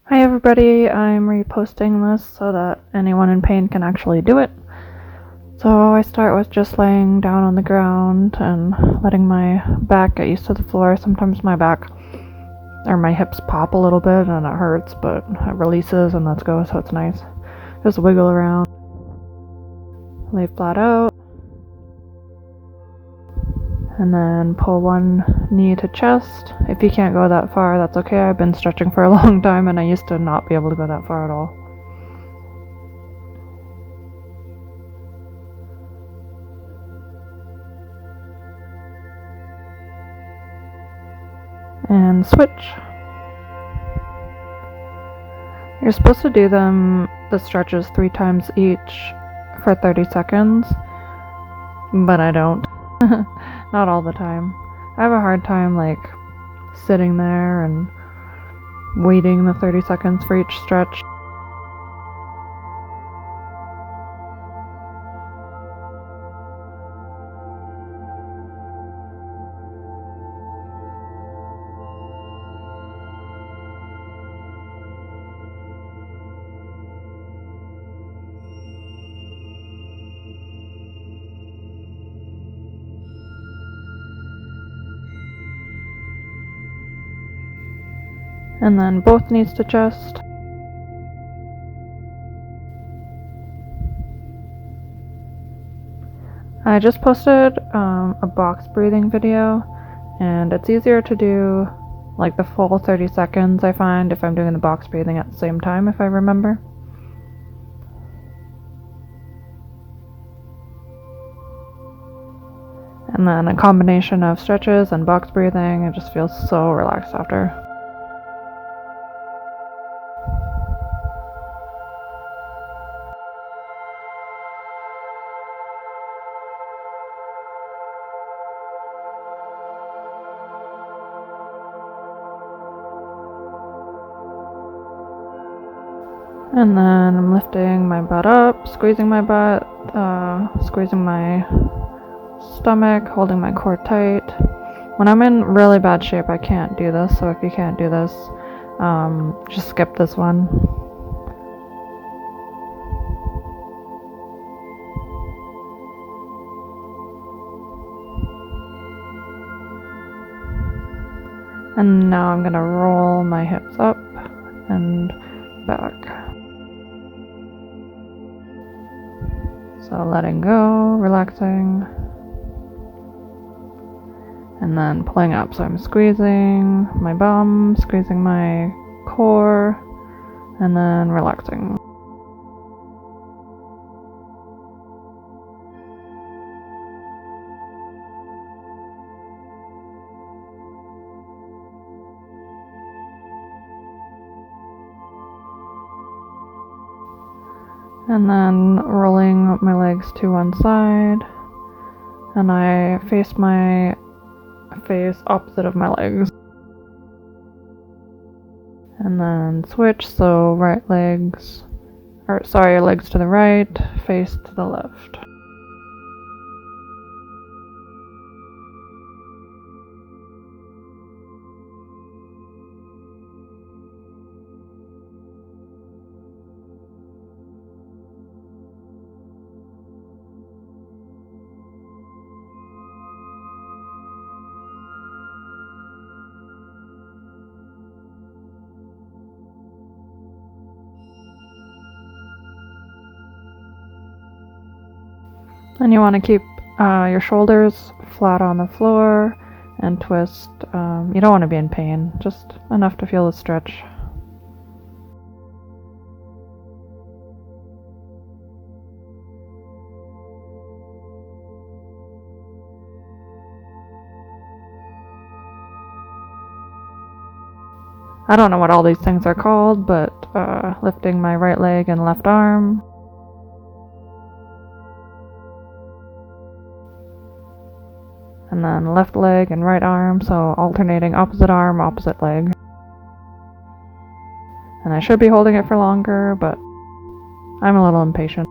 Hi everybody, I'm reposting this so that anyone in pain can actually do it. So I start with just laying down on the ground and letting my back get used to the floor. Sometimes my back or my hips pop a little bit and it hurts, but it releases and lets go, so it's nice. Just wiggle around, lay flat out, and then pull one knee to chest. If you can't go that far, that's okay. I've been stretching for a long time and I used to not be able to go that far at all. And switch. You're supposed to do the stretches 3 times each for 30 seconds, but I don't. Not all the time. I have a hard time sitting there and waiting the 30 seconds for each stretch. And then both knees to chest. I just posted a box breathing video, and it's easier to do the full 30 seconds, I find, if I'm doing the box breathing at the same time, if I remember. And then a combination of stretches and box breathing, it just feels so relaxed after. And then I'm lifting my butt up, squeezing my butt, squeezing my stomach, holding my core tight. When I'm in really bad shape, I can't do this, so if you can't do this, just skip this one. And now I'm gonna roll my hips up and back. So letting go, relaxing, and then pulling up. So I'm squeezing my bum, squeezing my core, and then relaxing. And then rolling my legs to one side, and I face my face opposite of my legs. And then switch, so legs to the right, face to the left. And you want to keep your shoulders flat on the floor and twist. You don't want to be in pain, just enough to feel the stretch. I don't know what all these things are called, but lifting my right leg and left arm. And then left leg and right arm, so alternating opposite arm, opposite leg. And I should be holding it for longer, but I'm a little impatient.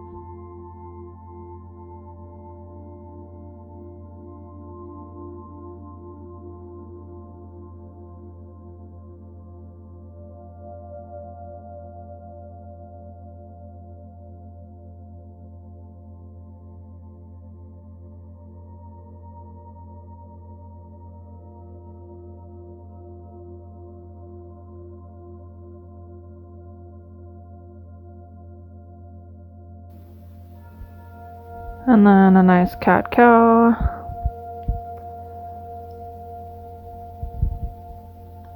And then a nice cat-cow.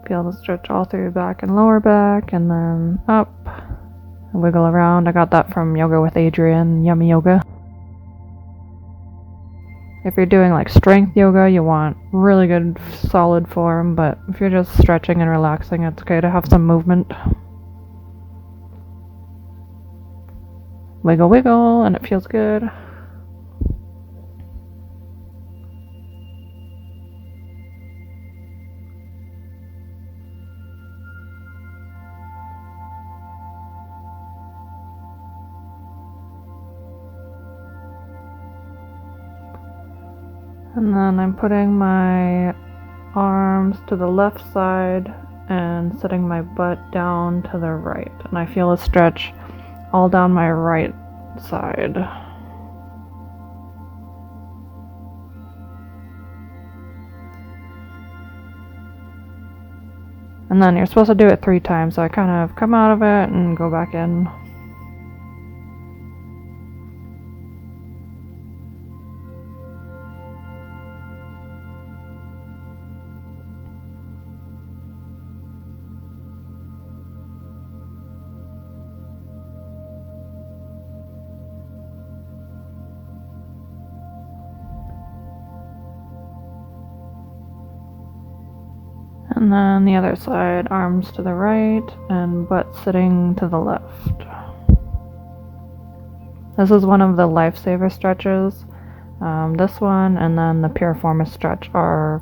Feel the stretch all through your back and lower back, and then up. Wiggle around. I got that from Yoga with Adriene, Yummy Yoga. If you're doing like strength yoga, you want really good solid form, but if you're just stretching and relaxing, it's okay to have some movement. Wiggle, wiggle, and it feels good. And then I'm putting my arms to the left side and setting my butt down to the right. And I feel a stretch all down my right side. And then you're supposed to do it 3 times, so I kind of come out of it and go back in. And then the other side, arms to the right and butt sitting to the left. This is one of the lifesaver stretches. This one and then the piriformis stretch are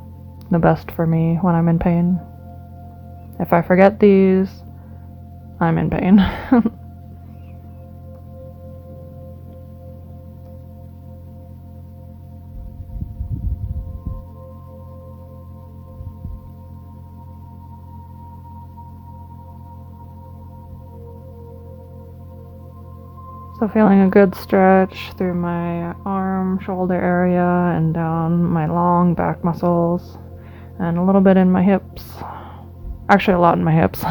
the best for me when I'm in pain. If I forget these, I'm in pain. So feeling a good stretch through my arm, shoulder area, and down my long back muscles, and a little bit in my hips. Actually, a lot in my hips.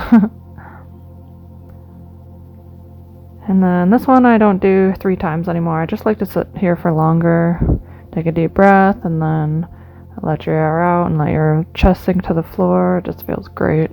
And then this one I don't do 3 times anymore. I just like to sit here for longer, take a deep breath, and then let your air out and let your chest sink to the floor. It just feels great.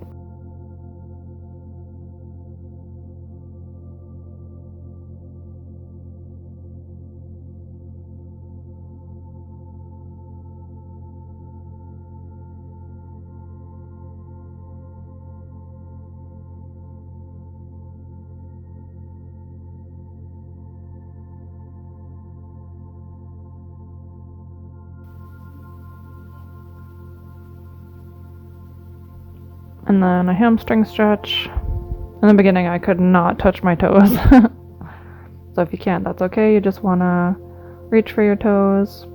And then a hamstring stretch. In the beginning, I could not touch my toes. So if you can't, that's okay. You just want to reach for your toes,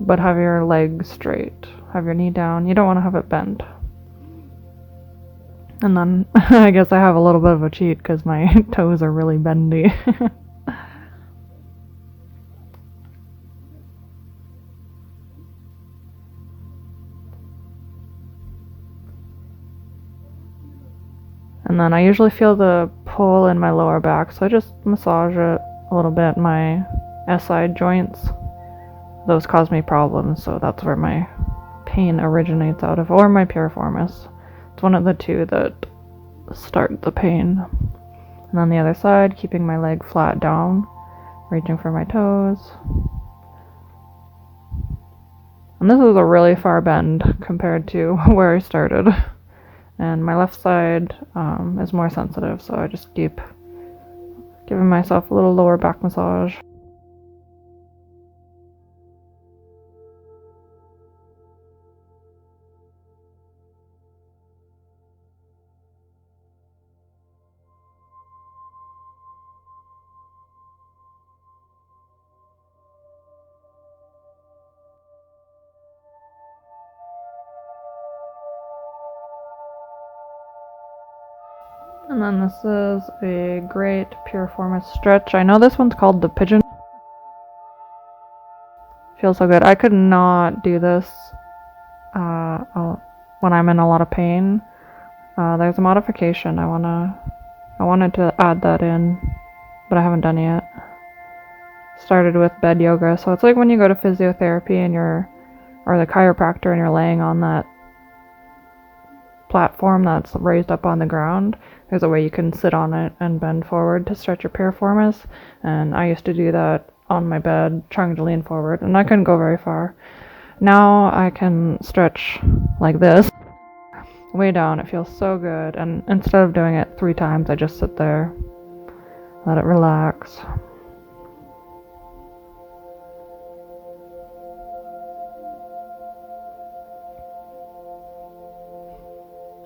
but have your leg straight. Have your knee down. You don't want to have it bent. And then I guess I have a little bit of a cheat because my toes are really bendy. And then I usually feel the pull in my lower back, so I just massage it a little bit. My SI joints, those cause me problems, so that's where my pain originates out of, or my piriformis. It's one of the two that start the pain. And on the other side, keeping my leg flat down, reaching for my toes. And this is a really far bend compared to where I started. And my left side is more sensitive, so I just keep giving myself a little lower back massage. And then this is a great piriformis stretch. I know this one's called the pigeon. Feels so good. I could not do this when I'm in a lot of pain. There's a modification. I wanted to add that in, but I haven't done it yet. started with bed yoga. So it's like when you go to physiotherapy and or the chiropractor and you're laying on that platform that's raised up on the ground. There's a way you can sit on it and bend forward to stretch your piriformis. And I used to do that on my bed, trying to lean forward, and I couldn't go very far. Now I can stretch like this, way down. It feels so good. And instead of doing it 3 times, I just sit there, let it relax.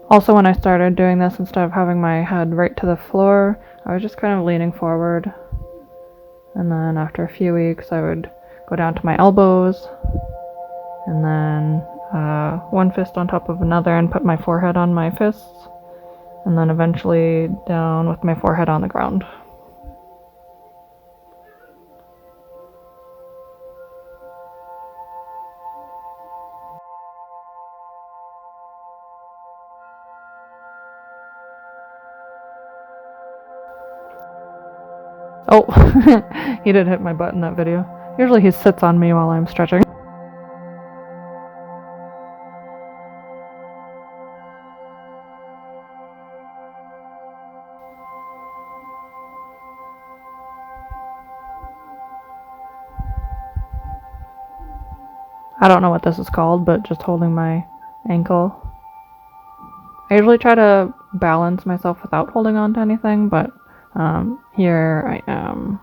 Also, when I started doing this, instead of having my head right to the floor, I was just kind of leaning forward. And then after a few weeks, I would go down to my elbows, and then one fist on top of another and put my forehead on my fists, and then eventually down with my forehead on the ground. Oh, he did hit my butt in that video. Usually he sits on me while I'm stretching. I don't know what this is called, but just holding my ankle. I usually try to balance myself without holding on to anything, but here I am.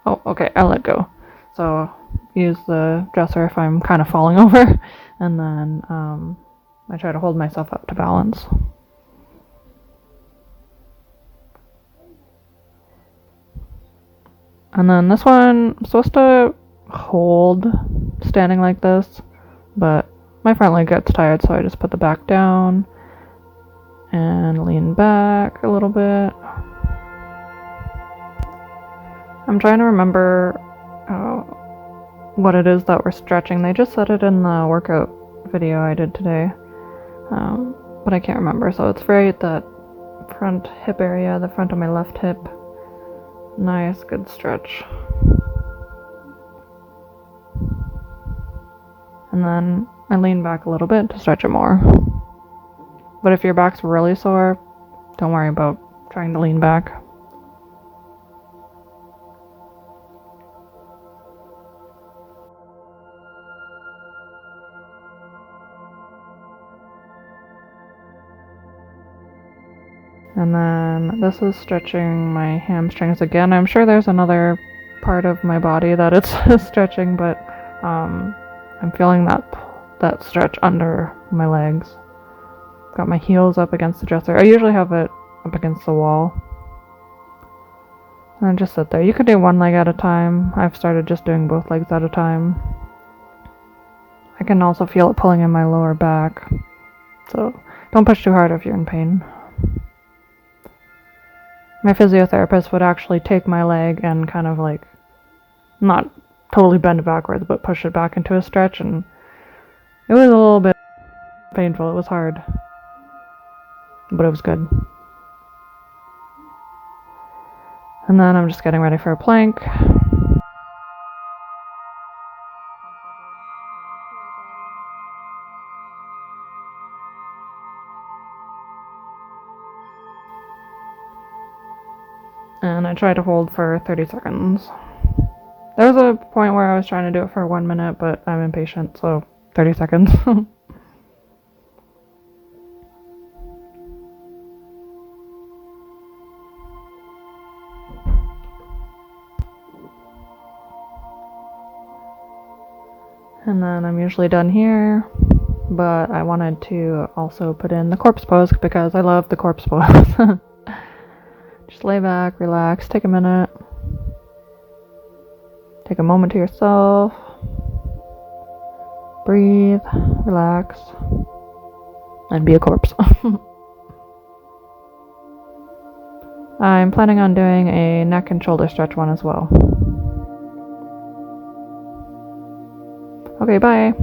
Oh, okay, I let go. So use the dresser if I'm kind of falling over, and then I try to hold myself up to balance. And then this one, I'm supposed to hold standing like this, but my front leg gets tired, so I just put the back down and lean back a little bit. I'm trying to remember what it is that we're stretching. They just said it in the workout video I did today, but I can't remember. So it's right that front hip area, the front of my left hip. Nice, good stretch. And then I lean back a little bit to stretch it more. But if your back's really sore, don't worry about trying to lean back. And then this is stretching my hamstrings again. I'm sure there's another part of my body that it's stretching, but I'm feeling that stretch under my legs. Got my heels up against the dresser. I usually have it up against the wall. And just sit there. You could do one leg at a time. I've started just doing both legs at a time. I can also feel it pulling in my lower back. So don't push too hard if you're in pain. My physiotherapist would actually take my leg and kind of like, not totally bend it backwards, but push it back into a stretch, and it was a little bit painful. It was hard, but it was good. And then I'm just getting ready for a plank. And I try to hold for 30 seconds. There was a point where I was trying to do it for 1 minute, but I'm impatient, so 30 seconds. And then I'm usually done here, but I wanted to also put in the corpse pose because I love the corpse pose. Just lay back, relax, take a minute. Take a moment to yourself. Breathe, relax, and be a corpse. I'm planning on doing a neck and shoulder stretch one as well. Okay, bye.